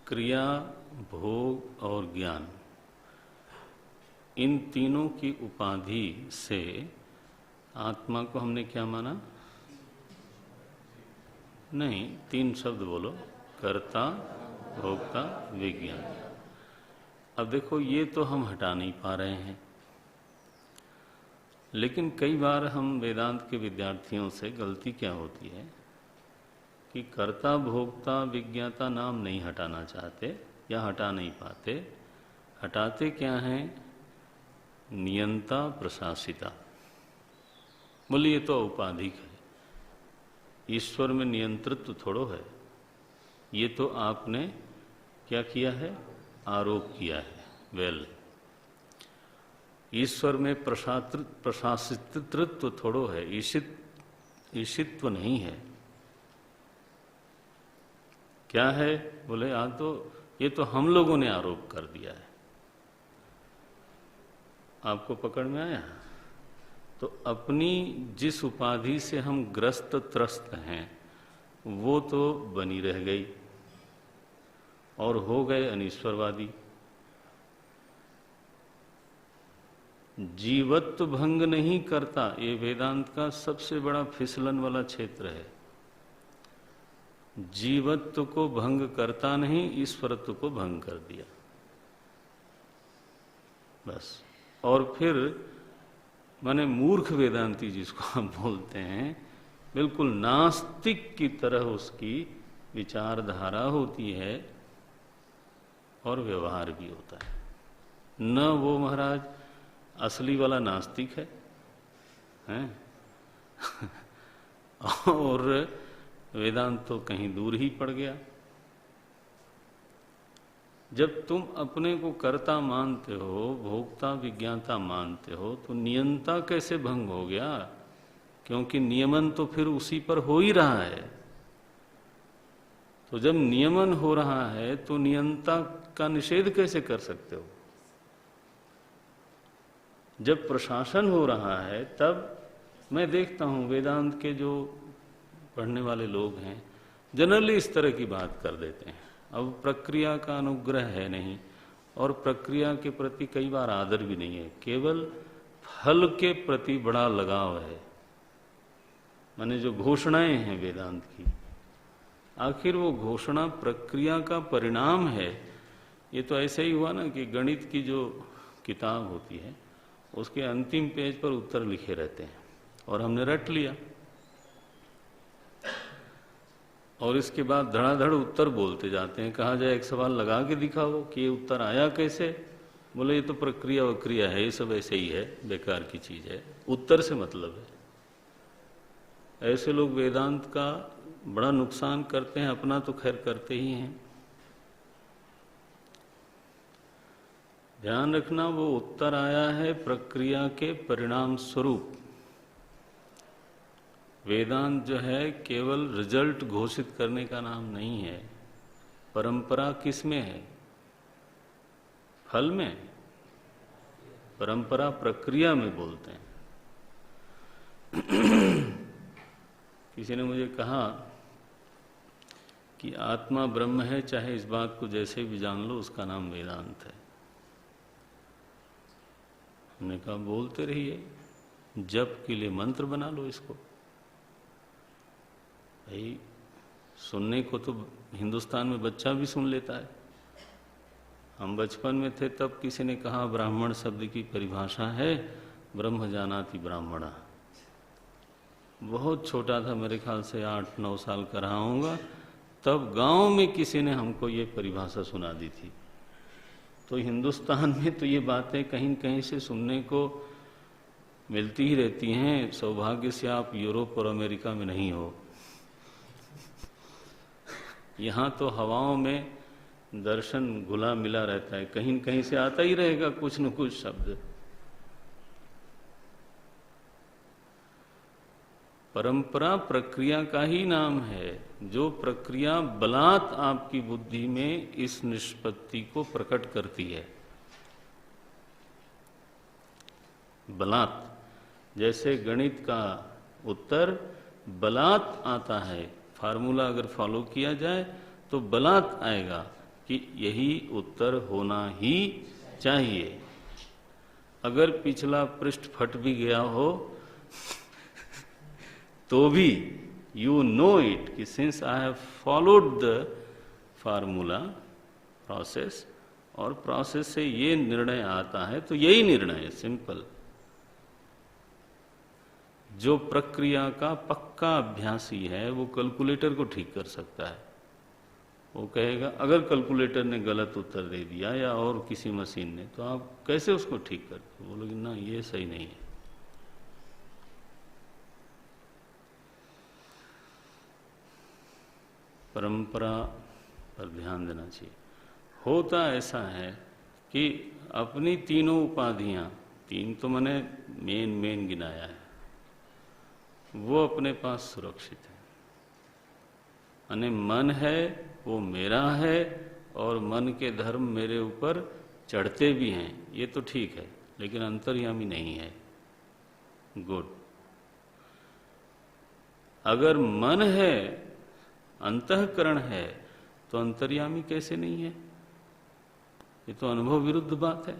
क्रिया, भोग और ज्ञान, इन तीनों की उपाधि से आत्मा को हमने क्या माना? नहीं, तीन शब्द बोलो, कर्ता, भोक्ता, विज्ञान। अब देखो, ये तो हम हटा नहीं पा रहे हैं, लेकिन कई बार हम वेदांत के विद्यार्थियों से गलती क्या होती है कि कर्ता, भोक्ता, विज्ञाता नाम नहीं हटाना चाहते या हटा नहीं पाते। हटाते क्या हैं? नियंता, प्रशासिता। बोले ये तो औपाधिक है, ईश्वर में नियंत्रित्व थोड़ो है। ये तो आपने क्या किया है? आरोप किया है। वेल, ईश्वर में प्रशासितृत्व थोड़ो है, ईशित्व नहीं है। क्या है? बोले ये तो हम लोगों ने आरोप कर दिया है। आपको पकड़ में आया? तो अपनी जिस उपाधि से हम ग्रस्त त्रस्त हैं वो तो बनी रह गई और हो गए अनीश्वरवादी। जीवत्व भंग नहीं करता, ये वेदांत का सबसे बड़ा फिसलन वाला क्षेत्र है। जीवत्व को भंग करता नहीं, ईश्वरत्व को भंग कर दिया बस। और फिर माने मूर्ख वेदांती जिसको हम बोलते हैं, बिल्कुल नास्तिक की तरह उसकी विचारधारा होती है और व्यवहार भी होता है। न वो महाराज असली वाला नास्तिक है, हैं? और वेदांत तो कहीं दूर ही पड़ गया। जब तुम अपने को कर्ता मानते हो, भोक्ता, विज्ञाता मानते हो, तो नियंता कैसे भंग हो गया? क्योंकि नियमन तो फिर उसी पर हो ही रहा है। तो जब नियमन हो रहा है तो नियंता का निषेध कैसे कर सकते हो? जब प्रशासन हो रहा है तब मैं देखता हूं वेदांत के जो पढ़ने वाले लोग हैं जनरली इस तरह की बात कर देते हैं। अब प्रक्रिया का अनुग्रह है नहीं और प्रक्रिया के प्रति कई बार आदर भी नहीं है, केवल फल के प्रति बड़ा लगाव है। माने जो घोषणाएं हैं वेदांत की, आखिर वो घोषणा प्रक्रिया का परिणाम है। ये तो ऐसे ही हुआ ना कि गणित की जो किताब होती है उसके अंतिम पेज पर उत्तर लिखे रहते हैं और हमने रट लिया और इसके बाद धड़ाधड़ उत्तर बोलते जाते हैं। कहा जाए एक सवाल लगा के दिखाओ कि ये उत्तर आया कैसे? बोले ये तो प्रक्रिया वक्रिया है, ये सब ऐसे ही है, बेकार की चीज है, उत्तर से मतलब है। ऐसे लोग वेदांत का बड़ा नुकसान करते हैं, अपना तो खैर करते ही हैं। ध्यान रखना, वो उत्तर आया है प्रक्रिया के परिणाम स्वरूप। वेदांत जो है केवल रिजल्ट घोषित करने का नाम नहीं है। परंपरा किस में है? फल में। परंपरा प्रक्रिया में बोलते हैं। किसी ने मुझे कहा कि आत्मा ब्रह्म है, चाहे इस बात को जैसे भी जान लो, उसका नाम वेदांत है। हमने कहा बोलते रहिए, जप के लिए मंत्र बना लो इसको। भाई सुनने को तो हिंदुस्तान में बच्चा भी सुन लेता है। हम बचपन में थे तब किसी ने कहा ब्राह्मण शब्द की परिभाषा है ब्रह्म जानाति ब्राह्मणा। बहुत छोटा था, मेरे ख्याल से 8-9 साल का रहा होऊंगा, तब गांव में किसी ने हमको ये परिभाषा सुना दी थी। तो हिंदुस्तान में तो ये बातें कहीं कहीं से सुनने को मिलती ही रहती हैं। सौभाग्य से आप यूरोप और अमेरिका में नहीं हो। यहाँ तो हवाओं में दर्शन घुला मिला रहता है, कहीं कहीं से आता ही रहेगा कुछ न कुछ शब्द। परंपरा प्रक्रिया का ही नाम है। जो प्रक्रिया बलात् आपकी बुद्धि में इस निष्पत्ति को प्रकट करती है, बलात्। जैसे गणित का उत्तर बलात् आता है, फार्मूला अगर फॉलो किया जाए तो बलात् आएगा कि यही उत्तर होना ही चाहिए। अगर पिछला पृष्ठ फट भी गया हो तो भी यू नो इट कि since I have followed the formula process, और प्रोसेस से ये निर्णय आता है तो यही निर्णय है, सिंपल। जो प्रक्रिया का पक्का अभ्यासी है वो कैलकुलेटर को ठीक कर सकता है। वो कहेगा अगर कैलकुलेटर ने गलत उत्तर दे दिया या और किसी मशीन ने, तो आप कैसे उसको ठीक करते? बोलोगे ना ये सही नहीं है। परंपरा पर ध्यान देना चाहिए। होता ऐसा है कि अपनी तीनों उपाधियां, तीन तो मैंने मेन गिनाया है, वो अपने पास सुरक्षित है। यानी मन है वो मेरा है और मन के धर्म मेरे ऊपर चढ़ते भी हैं, ये तो ठीक है, लेकिन अंतर्यामी नहीं है। गुड। अगर मन है, अंतःकरण है, तो अंतर्यामी कैसे नहीं है? ये तो अनुभव विरुद्ध बात है।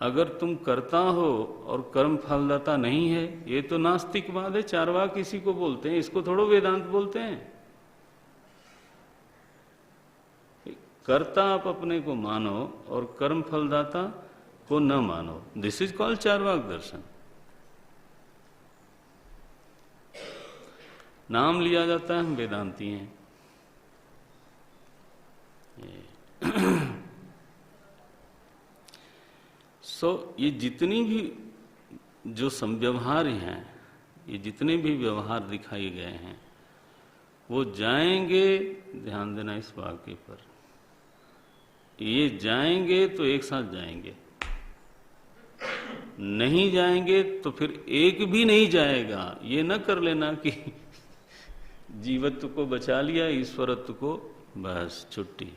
अगर तुम करता हो और कर्म फलदाता नहीं है, ये तो नास्तिकवाद है, चार्वाक इसी को बोलते हैं, इसको थोड़ो वेदांत बोलते हैं। कर्ता आप अपने को मानो और कर्म फलदाता को न मानो, दिस इज कॉल्ड चार्वाक दर्शन। नाम लिया जाता है हम वेदांती हैं। ये जितनी भी जो संव्यवहार हैं, ये जितने भी व्यवहार दिखाए गए हैं, वो जाएंगे, ध्यान देना इस वाक्य पर, ये जाएंगे तो एक साथ जाएंगे, नहीं जाएंगे तो फिर एक भी नहीं जाएगा। ये न कर लेना कि जीवत्व को बचा लिया, ईश्वरत्व को बस छुट्टी,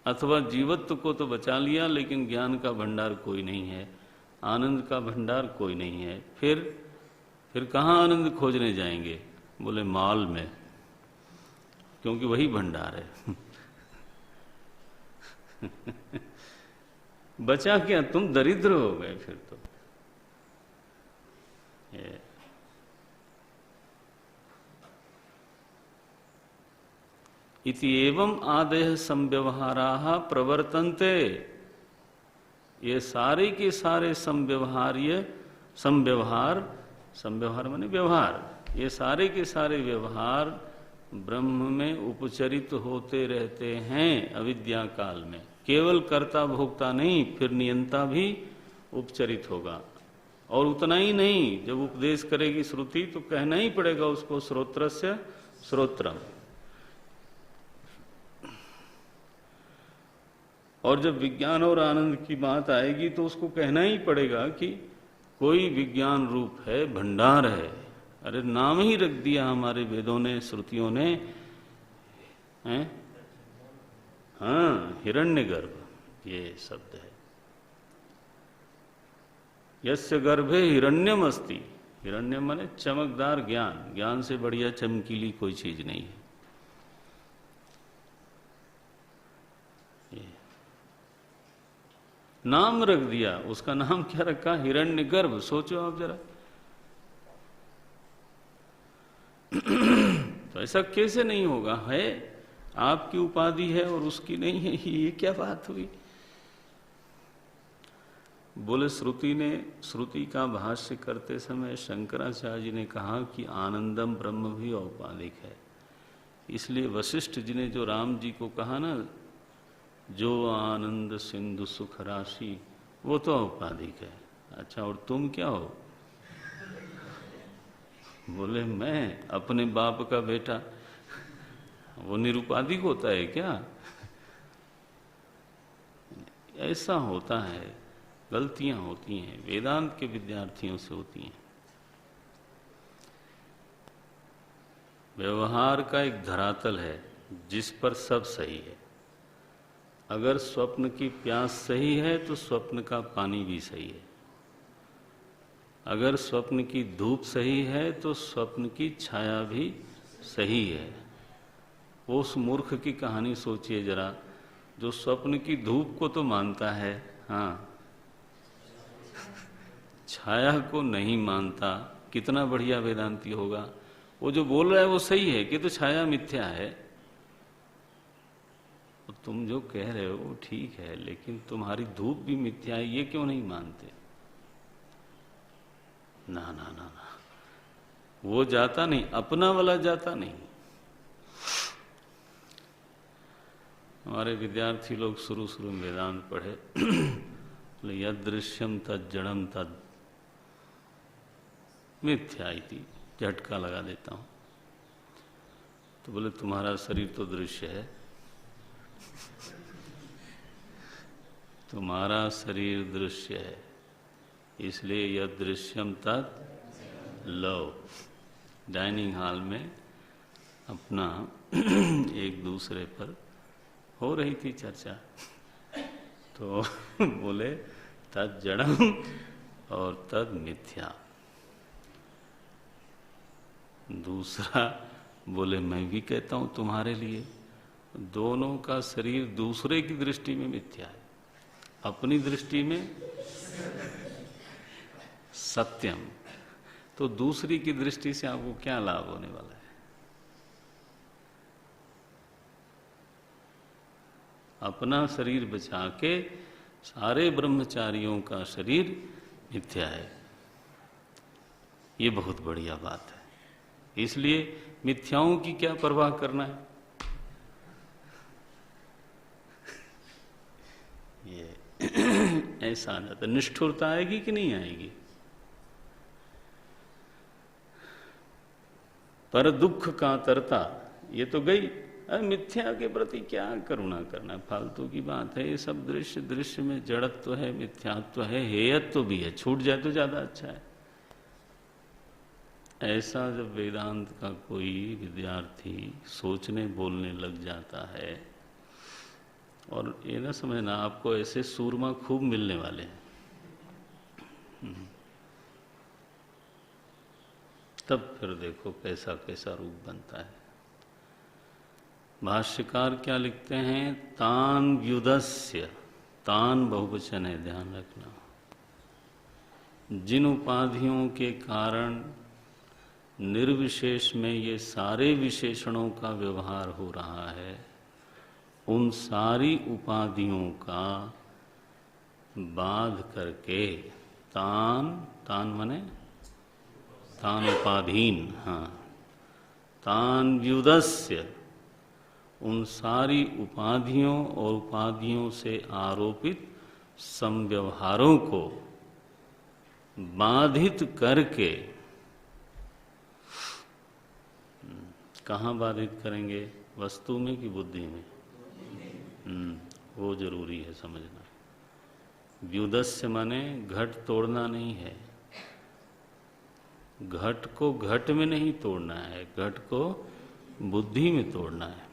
अथवा जीवत्व को तो बचा लिया लेकिन ज्ञान का भंडार कोई नहीं है, आनंद का भंडार कोई नहीं है। फिर कहाँ आनंद खोजने जाएंगे? बोले माल में, क्योंकि वही भंडार है। बचा क्या? तुम दरिद्र हो गए फिर तो। इति एवं आदेह संव्यवहाराः प्रवर्तन्ते। ये सारे के सारे संव्यवहार माने व्यवहार, ये सारे के सारे व्यवहार ब्रह्म में उपचरित होते रहते हैं अविद्या काल में। केवल कर्ता भोक्ता नहीं, फिर नियंता भी उपचरित होगा। और उतना ही नहीं, जब उपदेश करेगी श्रुति तो कहना ही पड़ेगा उसको श्रोत्रस्य श्रोत्रम। और जब विज्ञान और आनंद की बात आएगी तो उसको कहना ही पड़ेगा कि कोई विज्ञान रूप है, भंडार है। अरे नाम ही रख दिया हमारे वेदों ने, श्रुतियों ने, हैं? हाँ, हिरण्यगर्भ ये शब्द है। यस्य गर्भे हिरण्यम अस्ति। हिरण्यम माने चमकदार ज्ञान, ज्ञान से बढ़िया चमकीली कोई चीज नहीं है। नाम रख दिया, उसका नाम क्या रखा? हिरण्यगर्भ। सोचो आप जरा। तो ऐसा कैसे नहीं होगा? है, आपकी उपाधि है और उसकी नहीं है, ये क्या बात हुई? बोले श्रुति का भाष्य करते समय शंकराचार्य जी ने कहा कि आनंदम ब्रह्म भी औपाधिक है। इसलिए वशिष्ठ जी ने जो राम जी को कहा ना, जो आनंद सिंधु सुख राशि, वो तो औपाधिक है। अच्छा, और तुम क्या हो? बोले मैं अपने बाप का बेटा। वो निरुपाधिक होता है क्या? ऐसा होता है, गलतियां होती हैं, वेदांत के विद्यार्थियों से होती हैं। व्यवहार का एक धरातल है जिस पर सब सही है। अगर स्वप्न की प्यास सही है तो स्वप्न का पानी भी सही है। अगर स्वप्न की धूप सही है तो स्वप्न की छाया भी सही है। उस मूर्ख की कहानी सोचिए जरा, जो स्वप्न की धूप को तो मानता है, हाँ, छाया को नहीं मानता। कितना बढ़िया वेदांती होगा। वो जो बोल रहा है वो सही है कि तो छाया मिथ्या है, तो तुम जो कह रहे हो वो ठीक है, लेकिन तुम्हारी धूप भी मिथ्या है, ये क्यों नहीं मानते? ना ना ना ना, वो जाता नहीं, अपना वाला जाता नहीं। हमारे विद्यार्थी लोग शुरू शुरू में वेदांत पढ़े, यद दृश्यम तद जड़म तद मिथ्या इति, झटका लगा देता हूं। तो बोले तुम्हारा शरीर तो दृश्य है, तुम्हारा शरीर दृश्य है, इसलिए यद दृश्यम तद लो। डाइनिंग हॉल में अपना एक दूसरे पर हो रही थी चर्चा, तो बोले तद जड़म और तद मिथ्या। दूसरा बोले मैं भी कहता हूं तुम्हारे लिए, दोनों का शरीर दूसरे की दृष्टि में मिथ्या है, अपनी दृष्टि में सत्यम। तो दूसरी की दृष्टि से आपको क्या लाभ होने वाला है? अपना शरीर बचा के सारे ब्रह्मचारियों का शरीर मिथ्या है, ये बहुत बढ़िया बात है। इसलिए मिथ्याओं की क्या परवाह करना है? ये ऐसा ना, तो निष्ठुरता आएगी कि नहीं आएगी? पर दुख का तरता, ये तो गई। मिथ्या के प्रति क्या करुणा करना है, फालतू की बात है। ये सब दृश्य, दृश्य में जड़त्व है, मिथ्यात्व है, हेयत्व भी है, छूट जाए तो ज्यादा अच्छा है। ऐसा जब वेदांत का कोई विद्यार्थी सोचने बोलने लग जाता है, और ये ना समझना आपको ऐसे सूरमा खूब मिलने वाले हैं, तब फिर देखो कैसा कैसा रूप बनता है। भाष्यकार क्या लिखते हैं? तान व्युदस्य, तान बहुवचन है, ध्यान रखना। जिन उपाधियों के कारण निर्विशेष में ये सारे विशेषणों का व्यवहार हो रहा है, उन सारी उपाधियों का बाध करके, तान, तान मने तान उपाधीन, हाँ, तान व्युदस्य, उन सारी उपाधियों और उपाधियों से आरोपित समव्यवहारों को बाधित करके, कहाँ बाधित करेंगे? वस्तु में कि बुद्धि में? वो जरूरी है समझना। व्युदस्य माने घट तोड़ना नहीं है, घट को घट में नहीं तोड़ना है, घट को बुद्धि में तोड़ना है।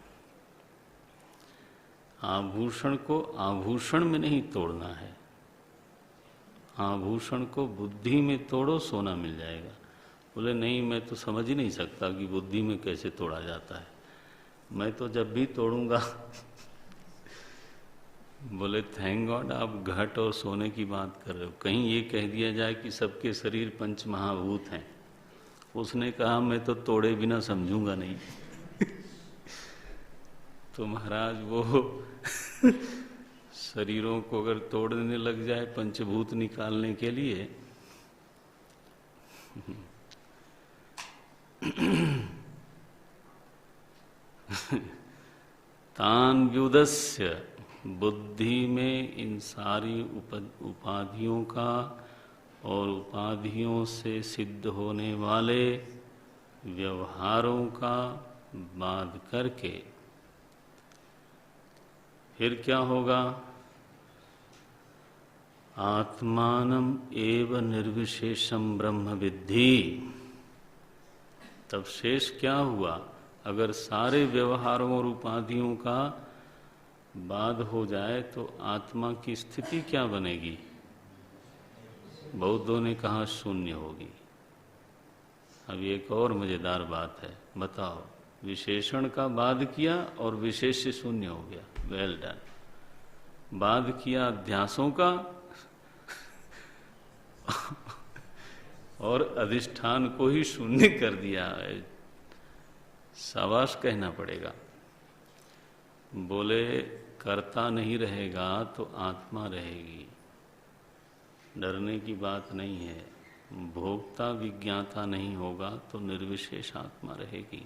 आभूषण को आभूषण में नहीं तोड़ना है, आभूषण को बुद्धि में तोड़ो, सोना मिल जाएगा। बोले नहीं, मैं तो समझ ही नहीं सकता कि बुद्धि में कैसे तोड़ा जाता है, मैं तो जब भी तोड़ूंगा बोले थैंक गॉड आप घट और सोने की बात कर रहे हो, कहीं ये कह दिया जाए कि सबके शरीर पंच महाभूत हैं। उसने कहा मैं तो तोड़े बिना समझूंगा नहीं। तो महाराज वो शरीरों को अगर तोड़ने लग जाए पंचभूत निकालने के लिए, तान व्युदस्य, बुद्धि में इन सारी उपाधियों का और उपाधियों से सिद्ध होने वाले व्यवहारों का बाध करके फिर क्या होगा? आत्मानम एव निर्विशेषम ब्रह्म विद्धि। तब शेष क्या हुआ? अगर सारे व्यवहारों और उपाधियों का बाध हो जाए तो आत्मा की स्थिति क्या बनेगी? बौद्धों ने कहा शून्य होगी। अब एक और मजेदार बात है, बताओ विशेषण का बाद किया और विशेष्य शून्य हो गया, वेल डन। बाद किया अध्यासों का और अधिष्ठान को ही शून्य कर दिया। शाबाश कहना पड़ेगा। बोले कर्ता नहीं रहेगा तो आत्मा रहेगी, डरने की बात नहीं है। भोक्ता विज्ञाता नहीं होगा तो निर्विशेष आत्मा रहेगी।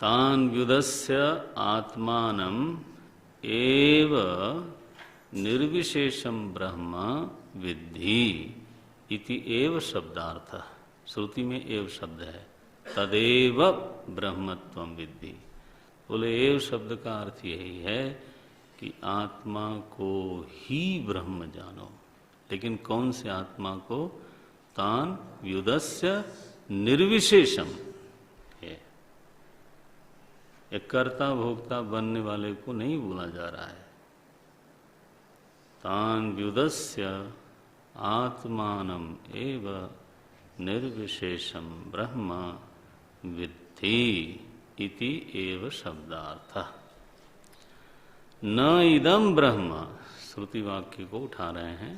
तान व्युदस्य आत्मानम एव निर्विशेषम ब्रह्म विद्धि इति एव शब्दार्थ। श्रुति में एव शब्द है, तदेव ब्रह्मत्वम विद्धि। बोले एव शब्द का अर्थ यही है कि आत्मा को ही ब्रह्म जानो। लेकिन कौन से आत्मा को? तान व्युदस्य निर्विशेषम है। एक कर्ता भोक्ता बनने वाले को नहीं बोला जा रहा है। तान व्युदस्य आत्मानम एव निर्विशेषम ब्रह्म विद्धि इति एव शब्दार्थ। न इदम ब्रह्म, श्रुति वाक्य को उठा रहे हैं,